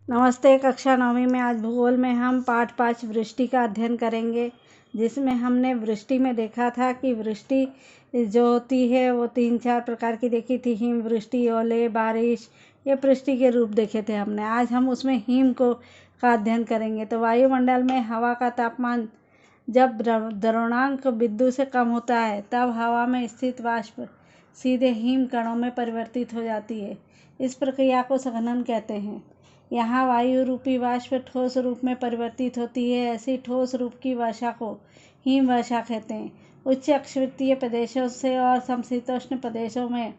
नमस्ते। कक्षा 9वीं में आज भूगोल में हम पाठ 5 वृष्टि का अध्ययन करेंगे, जिसमें हमने वृष्टि में देखा था कि वृष्टि जो होती है वो 3-4 प्रकार की देखी थी। हिम वृष्टि, ओले, बारिश, ये वृष्टि के रूप देखे थे हमने। आज हम उसमें हिम को का अध्ययन करेंगे। तो वायुमंडल में हवा का तापमान जब द्रवणांक बिंदु से कम होता है तब हवा में स्थित वाष्प सीधे हिम कणों में परिवर्तित हो जाती है। इस प्रक्रिया को संघनन कहते हैं। यहाँ वायु रूपी वाष्प ठोस रूप में परिवर्तित होती है। ऐसी ठोस रूप की वर्षा को हिम वर्षा कहते हैं। उच्च अक्षांशीय प्रदेशों से और समशीतोष्ण प्रदेशों में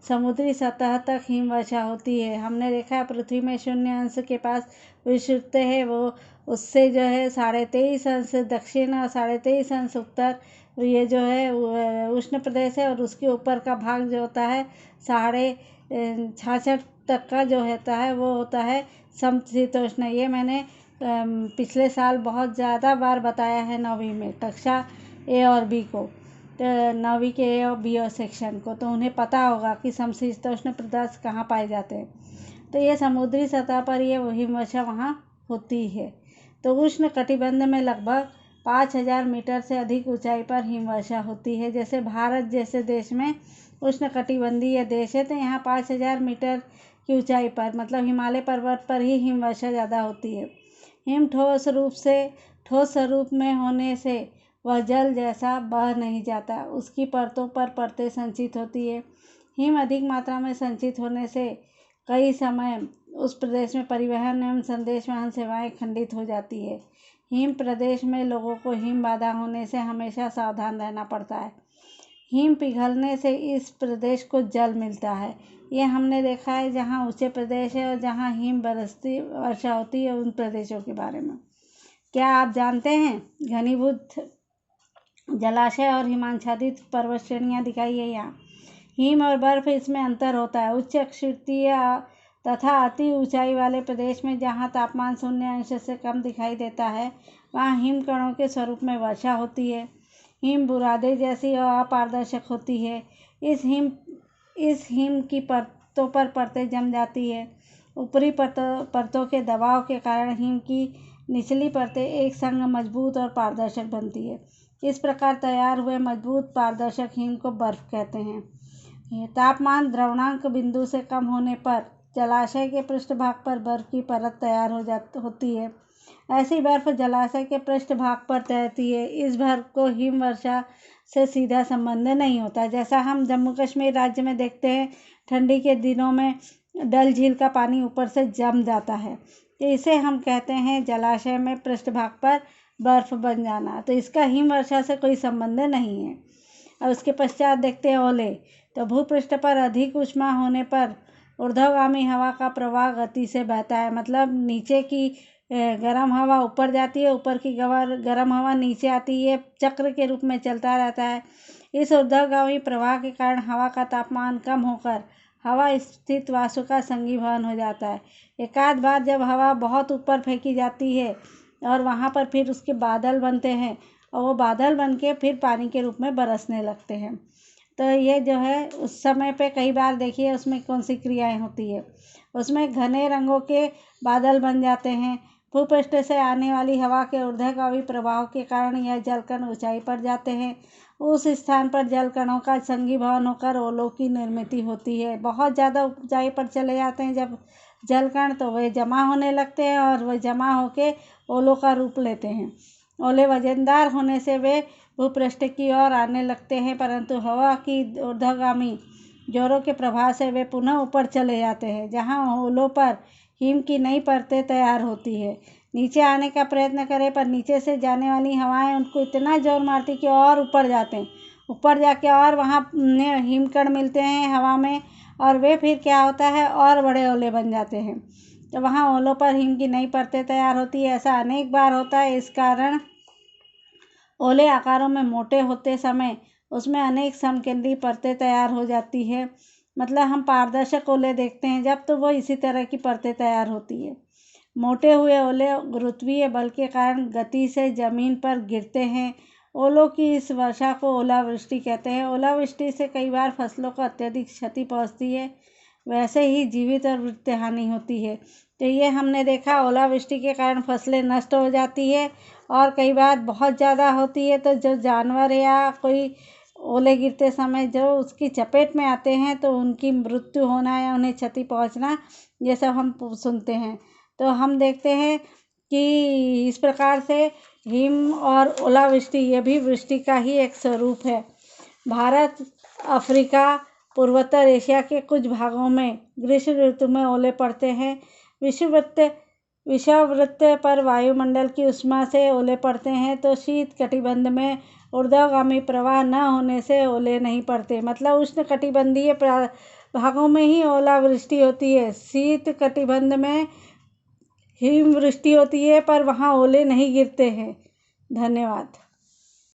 समुद्री सतह तक हिम वर्षा होती है। हमने देखा है पृथ्वी में 0 के पास विषुवत है, वो उससे जो है 23.5 दक्षिण और 23.5 उत्तर, ये जो है उष्ण प्रदेश है। और उसके ऊपर का भाग जो होता है 66.5 तक का जो होता है वो होता है समशीतोष्ण। ये मैंने पिछले साल बहुत ज़्यादा बार बताया है 9वीं में, कक्षा ए और बी को, तो 9वीं के ए और बी और सेक्शन को, तो उन्हें पता होगा कि समशीतोष्ण प्रदेश कहाँ पाए जाते हैं। तो ये समुद्री सतह पर ये हिमवर्षा वहाँ होती है। तो उष्ण कटिबंध में लगभग 5000 मीटर से अधिक ऊंचाई पर हिमवर्षा होती है। जैसे भारत जैसे देश में उष्ण कटिबंधीय देश है, तो यहाँ 5000 मीटर की ऊंचाई पर, मतलब हिमालय पर्वत पर ही हिमवर्षा ज़्यादा होती है। हिम ठोस स्वरूप में होने से वह जल जैसा बह नहीं जाता, उसकी परतों पर परतें संचित होती है। हिम अधिक मात्रा में संचित होने से कई समय उस प्रदेश में परिवहन एवं संदेश वहन सेवाएं खंडित हो जाती है। हिम प्रदेश में लोगों को हिम बाधा होने से हमेशा सावधान रहना पड़ता है। हिम पिघलने से इस प्रदेश को जल मिलता है। ये हमने देखा है जहाँ ऊंचे प्रदेश है और जहाँ हिम बरसती वर्षा होती है, उन प्रदेशों के बारे में। क्या आप जानते हैं घनीभूत जलाशय और हिमाच्छादित पर्वत श्रेणियाँ दिखाई है यहाँ। हिम और बर्फ, इसमें अंतर होता है। उच्च अक्षांशीय तथा अति ऊंचाई वाले प्रदेश में जहाँ तापमान 0 से कम दिखाई देता है, वहाँ हिम कणों के स्वरूप में वर्षा होती है। हिम बुरादे जैसी और अपारदर्शक होती है। इस हिम की परतों पर परतें जम जाती है। ऊपरी परतों के दबाव के कारण हिम की निचली परतें एक संग मजबूत और पारदर्शक बनती है। इस प्रकार तैयार हुए मजबूत पारदर्शक हिम को बर्फ कहते हैं। तापमान द्रवणांक बिंदु से कम होने पर जलाशय के पृष्ठभाग पर बर्फ की परत तैयार होती है। ऐसी बर्फ जलाशय के पृष्ठभाग पर तैरती है। इस बर्फ को हिम वर्षा से सीधा संबंध नहीं होता। जैसा हम जम्मू कश्मीर राज्य में देखते हैं, ठंडी के दिनों में डल झील का पानी ऊपर से जम जाता है, तो इसे हम कहते हैं जलाशय में पृष्ठभाग पर बर्फ बन जाना। तो इसका हिम वर्षा से कोई संबंध नहीं है। और उसके पश्चात देखते हैं ओले। तो भूपृष्ठ पर अधिक ऊष्मा होने पर ऊर्ध्वगामी हवा का प्रवाह गति से बहता है, मतलब नीचे की गर्म हवा ऊपर जाती है, ऊपर की गर्म हवा नीचे आती है, चक्र के रूप में चलता रहता है। इस ऊर्ध्वगामी प्रवाह के कारण हवा का तापमान कम होकर हवा स्थित वाष्प का संघीभवन हो जाता है। एक आध बार जब हवा बहुत ऊपर फेंकी जाती है और वहाँ पर फिर उसके बादल बनते हैं, और वो बादल बन के फिर पानी के रूप में बरसने लगते हैं। तो ये जो है उस समय पे कई बार देखिए उसमें कौन सी क्रियाएं होती है। उसमें घने रंगों के बादल बन जाते हैं। भूपृष्ठ से आने वाली हवा के ऊर्ध्वगामी प्रभाव के कारण यह जलकण ऊंचाई पर जाते हैं। उस स्थान पर जलकणों का संघीभवन होकर ओलों की निर्मित होती है। बहुत ज़्यादा ऊंचाई पर चले जाते हैं जब जलकण, तो वे जमा होने लगते हैं और वे जमा होके ओलों का रूप लेते हैं। ओले वजनदार होने से वे भूपृष्ठ की ओर आने लगते हैं, परंतु हवा की ऊर्ध्वगामी जोरों के प्रभाव से वे पुनः ऊपर चले जाते हैं, जहां ओलों पर हिम की नई परतें तैयार होती है। नीचे आने का प्रयत्न करें, पर नीचे से जाने वाली हवाएं उनको इतना जोर मारती कि और ऊपर जाते हैं। ऊपर जाके और वहाँ हिमकण मिलते हैं हवा में, और वे फिर क्या होता है और बड़े ओले बन जाते हैं। तो वहाँ ओलों पर हिम की नई परतें तैयार होती है। ऐसा अनेक बार होता है। इस कारण ओले आकारों में मोटे होते समय उसमें अनेक समकेंद्रीय परतें तैयार हो जाती है। मतलब हम पारदर्शक ओले देखते हैं जब, तो वो इसी तरह की परतें तैयार होती है। मोटे हुए ओले गुरुत्वीय बल के कारण गति से जमीन पर गिरते हैं। ओलों की इस वर्षा को ओलावृष्टि कहते हैं। ओलावृष्टि से कई बार फसलों को अत्यधिक क्षति पहुंचती है। वैसे ही जीवित और वित्तीय हानि होती है। तो ये हमने देखा, ओलावृष्टि के कारण फसलें नष्ट हो जाती है और कई बार बहुत ज़्यादा होती है तो जो जानवर या कोई ओले गिरते समय जो उसकी चपेट में आते हैं तो उनकी मृत्यु होना या उन्हें क्षति पहुंचना, ये सब हम सुनते हैं। तो हम देखते हैं कि इस प्रकार से हिम और ओलावृष्टि ये भी वृष्टि का ही एक स्वरूप है। भारत, अफ्रीका, पूर्वोत्तर एशिया के कुछ भागों में ग्रीष्म ऋतु में ओले पड़ते हैं। विषुववृत्त पर वायुमंडल की उष्मा से ओले पड़ते हैं, तो शीत कटिबंध में ऊर्ध्वगामी प्रवाह न होने से ओले नहीं पड़ते। मतलब उष्ण कटिबंधीय भागों में ही ओलावृष्टि होती है, शीत कटिबंध में हिमवृष्टि होती है, पर वहाँ ओले नहीं गिरते हैं। धन्यवाद।